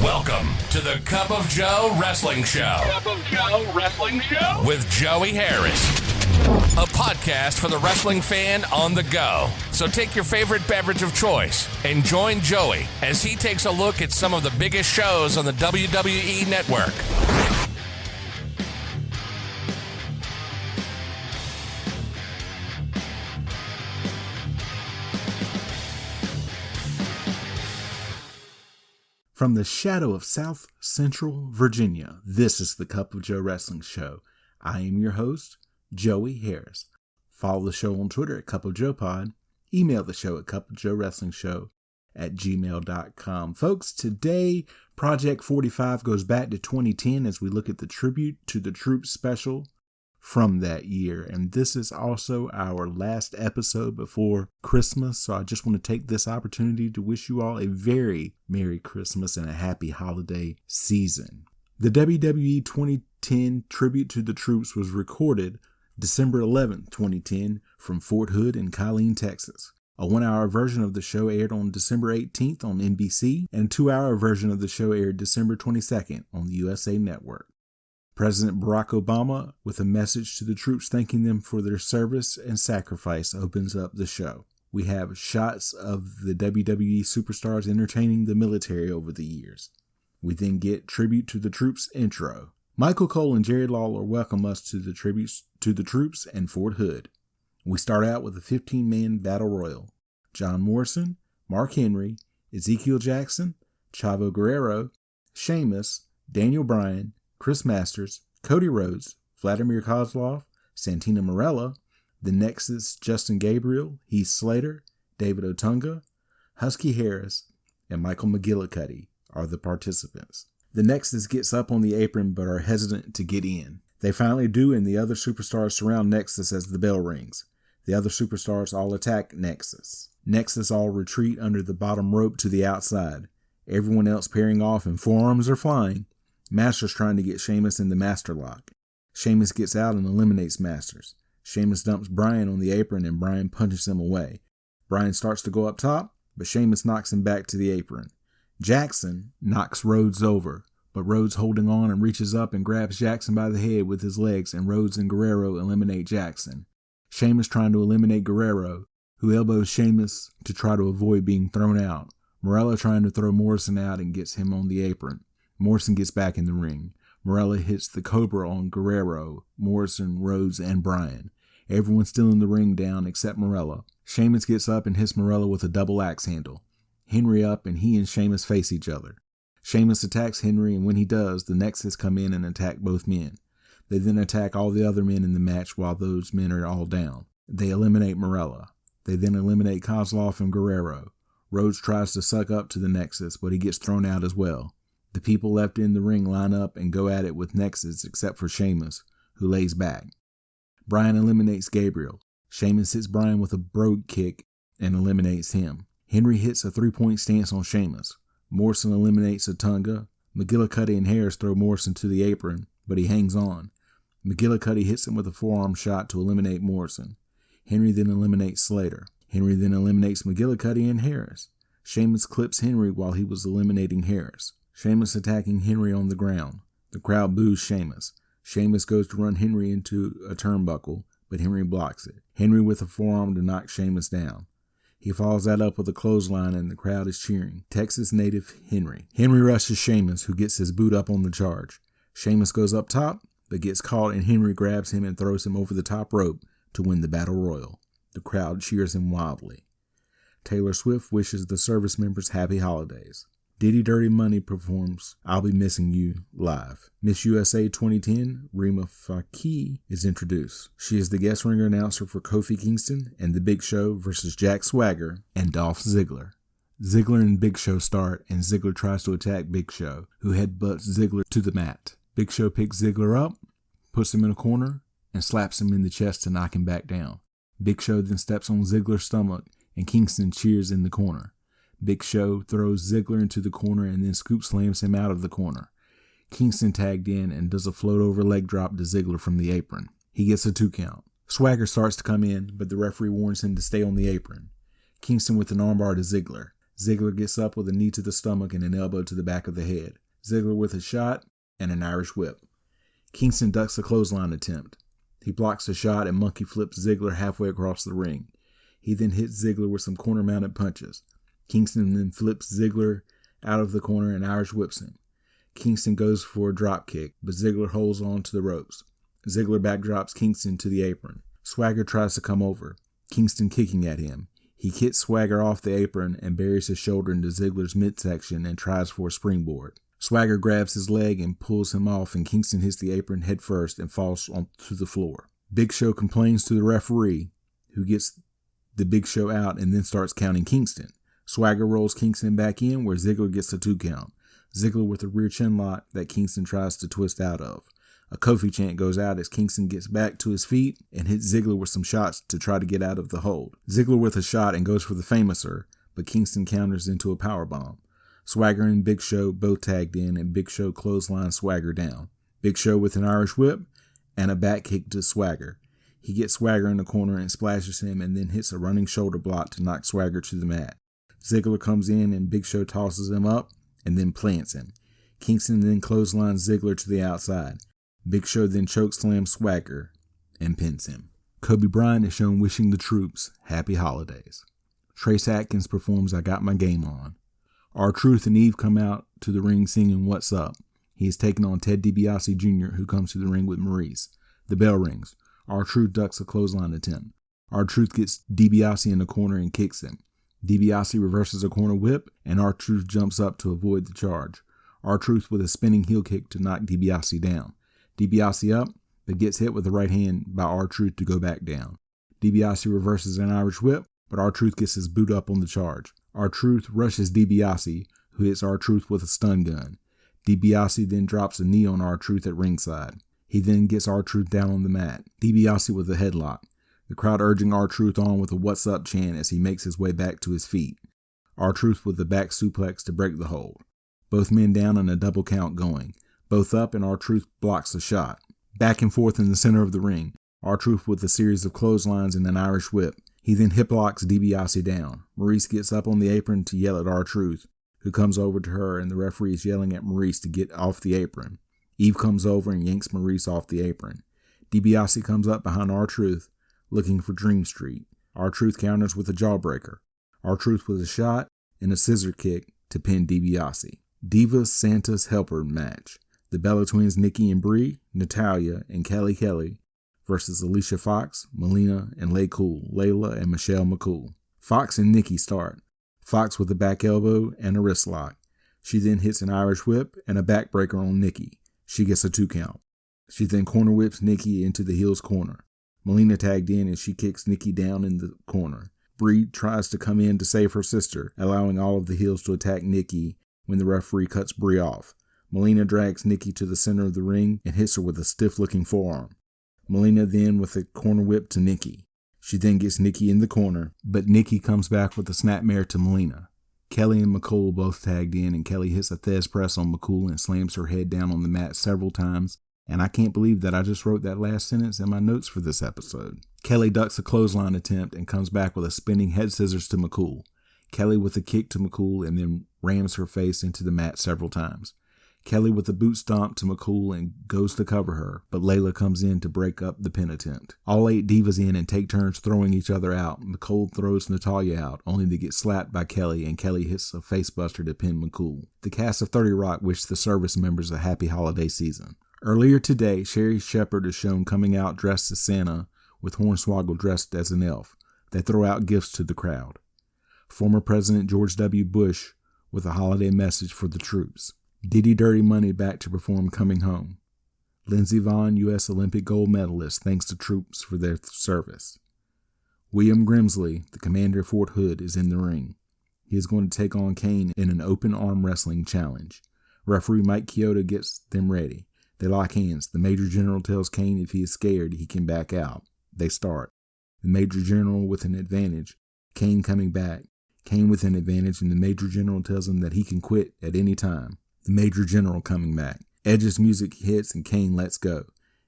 Welcome to the Cup of Joe Wrestling Show. Cup of Joe Wrestling Show? With Joey Harris. A podcast for the wrestling fan on the go. So take your favorite beverage of choice and join Joey as he takes a look at some of the biggest shows on the WWE Network. From the shadow of South Central Virginia, this is the Cup of Joe Wrestling Show. I am your host, Joey Harris. Follow the show on Twitter at Cup of Joe Pod. Email the show at cupofjoewrestlingshow@gmail.com. Folks, today, Project 45 goes back to 2010 as we look at the Tribute to the Troops special from that year. And this is also our last episode before Christmas. So I just want to take this opportunity to wish you all a very Merry Christmas and a happy holiday season. The WWE 2010 Tribute to the Troops was recorded December 11th, 2010 from Fort Hood in Killeen, Texas. A 1-hour version of the show aired on December 18th on NBC, and a 2-hour version of the show aired December 22nd on the USA Network. President Barack Obama, with a message to the troops thanking them for their service and sacrifice, opens up the show. We have shots of the WWE superstars entertaining the military over the years. We then get Tribute to the Troops intro. Michael Cole and Jerry Lawler welcome us to the tributes to the troops and Fort Hood. We start out with a 15-man battle royal. John Morrison, Mark Henry, Ezekiel Jackson, Chavo Guerrero, Sheamus, Daniel Bryan, Chris Masters, Cody Rhodes, Vladimir Kozlov, Santina Marella, The Nexus, Justin Gabriel, Heath Slater, David Otunga, Husky Harris, and Michael McGillicuddy are the participants. The Nexus gets up on the apron but are hesitant to get in. They finally do, and the other superstars surround Nexus as the bell rings. The other superstars all attack Nexus. Nexus all retreat under the bottom rope to the outside. Everyone else pairing off and forearms are flying. Masters trying to get Sheamus in the master lock. Sheamus gets out and eliminates Masters. Sheamus dumps Bryan on the apron and Bryan punches him away. Bryan starts to go up top, but Sheamus knocks him back to the apron. Jackson knocks Rhodes over, but Rhodes holding on and reaches up and grabs Jackson by the head with his legs, and Rhodes and Guerrero eliminate Jackson. Sheamus trying to eliminate Guerrero, who elbows Sheamus to try to avoid being thrown out. Marella trying to throw Morrison out and gets him on the apron. Morrison gets back in the ring. Marella hits the Cobra on Guerrero, Morrison, Rhodes, and Bryan. Everyone's still in the ring down except Marella. Sheamus gets up and hits Marella with a double axe handle. Henry up and he and Sheamus face each other. Sheamus attacks Henry, and when he does, the Nexus come in and attack both men. They then attack all the other men in the match while those men are all down. They eliminate Marella. They then eliminate Kozlov and Guerrero. Rhodes tries to suck up to the Nexus, but he gets thrown out as well. The people left in the ring line up and go at it with Nexus except for Sheamus, who lays back. Bryan eliminates Gabriel. Sheamus hits Bryan with a brogue kick and eliminates him. Henry hits a 3-point stance on Sheamus. Morrison eliminates Otunga. McGillicuddy and Harris throw Morrison to the apron, but he hangs on. McGillicuddy hits him with a forearm shot to eliminate Morrison. Henry then eliminates Slater. Henry then eliminates McGillicuddy and Harris. Sheamus clips Henry while he was eliminating Harris. Sheamus attacking Henry on the ground. The crowd boos Sheamus. Sheamus goes to run Henry into a turnbuckle, but Henry blocks it. Henry with a forearm to knock Sheamus down. He follows that up with a clothesline and the crowd is cheering. Texas native Henry. Henry rushes Sheamus, who gets his boot up on the charge. Sheamus goes up top, but gets caught, and Henry grabs him and throws him over the top rope to win the Battle Royal. The crowd cheers him wildly. Taylor Swift wishes the service members happy holidays. Diddy Dirty Money performs I'll Be Missing You live. Miss USA 2010, Rima Fakih, is introduced. She is the guest ring announcer for Kofi Kingston and The Big Show versus Jack Swagger and Dolph Ziggler. Ziggler and Big Show start, and Ziggler tries to attack Big Show, who headbutts Ziggler to the mat. Big Show picks Ziggler up, puts him in a corner, and slaps him in the chest to knock him back down. Big Show then steps on Ziggler's stomach, and Kingston cheers in the corner. Big Show throws Ziggler into the corner and then scoop slams him out of the corner. Kingston tagged in and does a float over leg drop to Ziggler from the apron. He gets a 2 count. Swagger starts to come in, but the referee warns him to stay on the apron. Kingston with an armbar to Ziggler. Ziggler gets up with a knee to the stomach and an elbow to the back of the head. Ziggler with a shot and an Irish whip. Kingston ducks a clothesline attempt. He blocks the shot and monkey flips Ziggler halfway across the ring. He then hits Ziggler with some corner-mounted punches. Kingston then flips Ziggler out of the corner and Irish whips him. Kingston goes for a drop kick, but Ziggler holds on to the ropes. Ziggler backdrops Kingston to the apron. Swagger tries to come over, Kingston kicking at him. He kicks Swagger off the apron and buries his shoulder into Ziggler's midsection and tries for a springboard. Swagger grabs his leg and pulls him off, and Kingston hits the apron head first and falls onto the floor. Big Show complains to the referee, who gets the Big Show out and then starts counting Kingston. Swagger rolls Kingston back in, where Ziggler gets a 2 count. Ziggler with a rear chin lock that Kingston tries to twist out of. A Kofi chant goes out as Kingston gets back to his feet and hits Ziggler with some shots to try to get out of the hold. Ziggler with a shot and goes for the Famouser, but Kingston counters into a powerbomb. Swagger and Big Show both tagged in, and Big Show clotheslines Swagger down. Big Show with an Irish whip and a back kick to Swagger. He gets Swagger in the corner and splashes him and then hits a running shoulder block to knock Swagger to the mat. Ziggler comes in and Big Show tosses him up and then plants him. Kingston then clotheslines Ziggler to the outside. Big Show then chokeslams Swagger and pins him. Kobe Bryant is shown wishing the troops happy holidays. Trace Atkins performs I Got My Game On. R-Truth and Eve come out to the ring singing What's Up. He is taken on Ted DiBiase Jr., who comes to the ring with Maurice. The bell rings. R-Truth ducks a clothesline attempt. R-Truth gets DiBiase in the corner and kicks him. DiBiase reverses a corner whip, and R-Truth jumps up to avoid the charge. R-Truth with a spinning heel kick to knock DiBiase down. DiBiase up, but gets hit with the right hand by R-Truth to go back down. DiBiase reverses an Irish whip, but R-Truth gets his boot up on the charge. R-Truth rushes DiBiase, who hits R-Truth with a stun gun. DiBiase then drops a knee on R-Truth at ringside. He then gets R-Truth down on the mat. DiBiase with a headlock. The crowd urging R-Truth on with a What's Up chant as he makes his way back to his feet. R-Truth with the back suplex to break the hold. Both men down and a double count going. Both up, and R-Truth blocks a shot. Back and forth in the center of the ring. R-Truth with a series of clotheslines and an Irish whip. He then hip locks DiBiase down. Maurice gets up on the apron to yell at R-Truth, who comes over to her, and the referee is yelling at Maurice to get off the apron. Eve comes over and yanks Maurice off the apron. DiBiase comes up behind R-Truth, looking for Dream Street. R-Truth counters with a jawbreaker. R-Truth with a shot and a scissor kick to pin DiBiase. Divas Santa's Helper match. The Bella Twins, Nikki and Brie, Natalya, and Kelly versus Alicia Fox, Melina, and Layla and Michelle McCool. Fox and Nikki start. Fox with a back elbow and a wrist lock. She then hits an Irish whip and a backbreaker on Nikki. She gets a 2 count. She then corner whips Nikki into the heel's corner. Melina tagged in and she kicks Nikki down in the corner. Brie tries to come in to save her sister, allowing all of the heels to attack Nikki when the referee cuts Brie off. Melina drags Nikki to the center of the ring and hits her with a stiff-looking forearm. Melina then with a corner whip to Nikki. She then gets Nikki in the corner, but Nikki comes back with a snapmare to Melina. Kelly and McCool both tagged in, and Kelly hits a Thez press on McCool and slams her head down on the mat several times, and I can't believe that I just wrote that last sentence in my notes for this episode. Kelly ducks a clothesline attempt and comes back with a spinning head scissors to McCool. Kelly with a kick to McCool and then rams her face into the mat several times. Kelly with a boot stomp to McCool and goes to cover her, but Layla comes in to break up the pin attempt. All 8 divas in and take turns throwing each other out. McCool throws Natalya out, only to get slapped by Kelly, and Kelly hits a facebuster to pin McCool. The cast of 30 Rock wish the service members a happy holiday season. Earlier today, Sherry Shepherd is shown coming out dressed as Santa, with Hornswoggle dressed as an elf. They throw out gifts to the crowd. Former President George W. Bush with a holiday message for the troops. Diddy Dirty Money back to perform Coming Home. Lindsey Vonn, U.S. Olympic gold medalist, thanks to troops for their service. William Grimsley, the commander of Fort Hood, is in the ring. He is going to take on Kane in an open arm wrestling challenge. Referee Mike Chioda gets them ready. They lock hands. The Major General tells Kane if he is scared, he can back out. They start. The Major General with an advantage. Kane coming back. Kane with an advantage, and the Major General tells him that he can quit at any time. The Major General coming back. Edge's music hits and Kane lets go.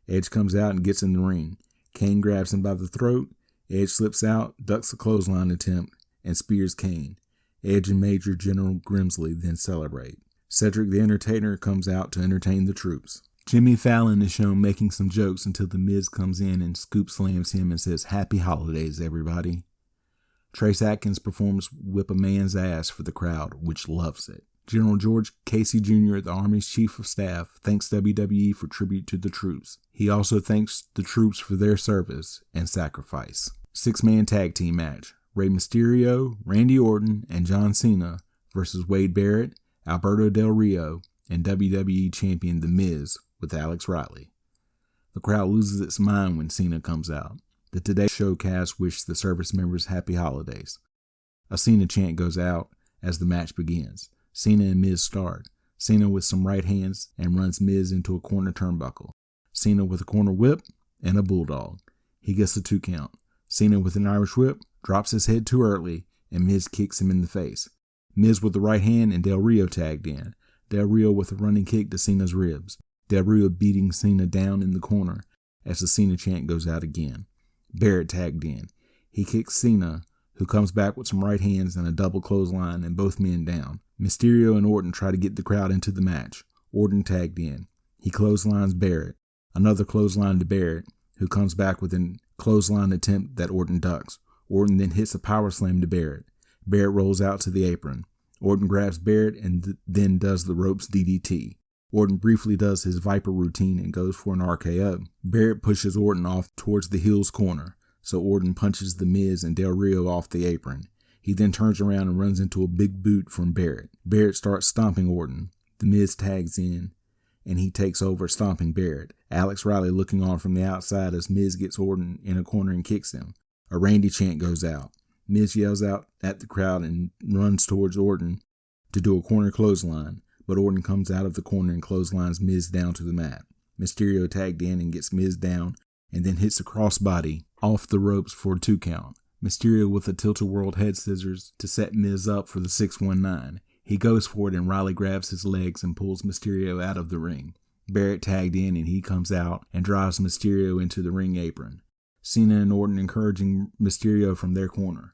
Edge comes out and gets in the ring. Kane grabs him by the throat. Edge slips out, ducks a clothesline attempt, and spears Kane. Edge and Major General Grimsley then celebrate. Cedric the Entertainer comes out to entertain the troops. Jimmy Fallon is shown making some jokes until The Miz comes in and scoop slams him and says, "Happy holidays, everybody." Trace Atkins performs Whip a Man's Ass for the crowd, which loves it. General George Casey Jr., the Army's Chief of Staff, thanks WWE for tribute to the troops. He also thanks the troops for their service and sacrifice. 6-man tag team match. Rey Mysterio, Randy Orton, and John Cena versus Wade Barrett, Alberto Del Rio, and WWE Champion The Miz with Alex Riley. The crowd loses its mind when Cena comes out. The Today Show cast wish the service members happy holidays. A Cena chant goes out as the match begins. Cena and Miz start. Cena with some right hands and runs Miz into a corner turnbuckle. Cena with a corner whip and a bulldog. He gets a 2 count. Cena with an Irish whip drops his head too early and Miz kicks him in the face. Miz with the right hand and Del Rio tagged in. Del Rio with a running kick to Cena's ribs. Del Rio beating Cena down in the corner as the Cena chant goes out again. Barrett tagged in. He kicks Cena, who comes back with some right hands and a double clothesline and both men down. Mysterio and Orton try to get the crowd into the match. Orton tagged in. He clotheslines Barrett. Another clothesline to Barrett, who comes back with a clothesline attempt that Orton ducks. Orton then hits a power slam to Barrett. Barrett rolls out to the apron. Orton grabs Barrett and then does the ropes DDT. Orton briefly does his Viper routine and goes for an RKO. Barrett pushes Orton off towards the heel's corner, so Orton punches The Miz and Del Rio off the apron. He then turns around and runs into a big boot from Barrett. Barrett starts stomping Orton. The Miz tags in, and he takes over, stomping Barrett. Alex Riley looking on from the outside as Miz gets Orton in a corner and kicks him. A Randy chant goes out. Miz yells out at the crowd and runs towards Orton to do a corner clothesline, but Orton comes out of the corner and clotheslines Miz down to the mat. Mysterio tagged in and gets Miz down and then hits a crossbody off the ropes for a 2 count. Mysterio with a tilt-a-whirl head scissors to set Miz up for the 619. He goes for it and Riley grabs his legs and pulls Mysterio out of the ring. Barrett tagged in and he comes out and drives Mysterio into the ring apron. Cena and Orton encouraging Mysterio from their corner.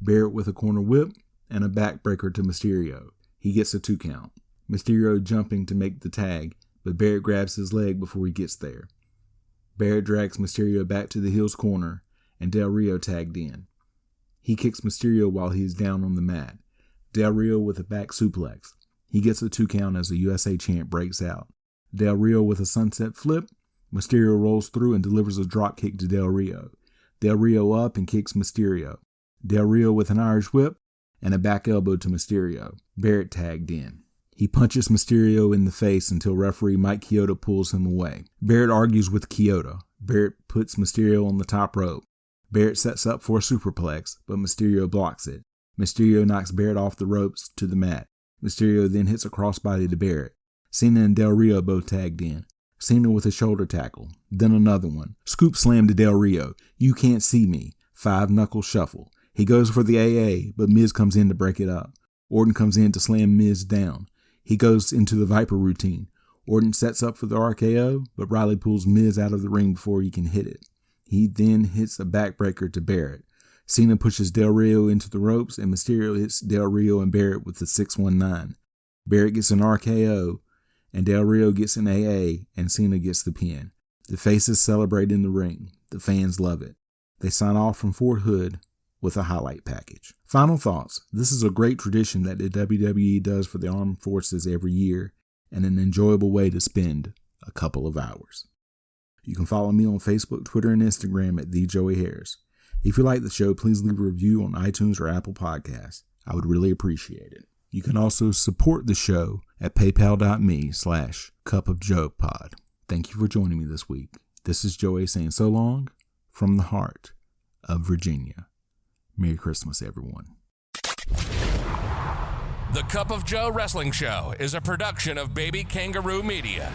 Barrett with a corner whip and a backbreaker to Mysterio. He gets a 2 count. Mysterio jumping to make the tag, but Barrett grabs his leg before he gets there. Barrett drags Mysterio back to the heel's corner, and Del Rio tagged in. He kicks Mysterio while he is down on the mat. Del Rio with a back suplex. He gets a 2 count as a USA chant breaks out. Del Rio with a sunset flip. Mysterio rolls through and delivers a drop kick to Del Rio. Del Rio up and kicks Mysterio. Del Rio with an Irish whip and a back elbow to Mysterio. Barrett tagged in. He punches Mysterio in the face until referee Mike Chioda pulls him away. Barrett argues with Chioda. Barrett puts Mysterio on the top rope. Barrett sets up for a superplex, but Mysterio blocks it. Mysterio knocks Barrett off the ropes to the mat. Mysterio then hits a crossbody to Barrett. Cena and Del Rio both tagged in. Cena with a shoulder tackle. Then another one. Scoop slam to Del Rio. You can't see me. 5-knuckle shuffle. He goes for the AA, but Miz comes in to break it up. Orton comes in to slam Miz down. He goes into the Viper routine. Orton sets up for the RKO, but Riley pulls Miz out of the ring before he can hit it. He then hits a backbreaker to Barrett. Cena pushes Del Rio into the ropes, and Mysterio hits Del Rio and Barrett with the 619. Barrett gets an RKO, and Del Rio gets an AA, and Cena gets the pin. The faces celebrate in the ring. The fans love it. They sign off from Fort Hood with a highlight package. Final thoughts. This is a great tradition that the WWE does for the armed forces every year, and an enjoyable way to spend a couple of hours. You can follow me on Facebook, Twitter, and Instagram at TheJoeyHarris. If you like the show, please leave a review on iTunes or Apple Podcasts. I would really appreciate it. You can also support the show at paypal.me/cupofjoepod. Thank you for joining me this week. This is Joey saying so long from the heart of Virginia. Merry Christmas, everyone. The Cup of Joe Wrestling Show is a production of Baby Kangaroo Media.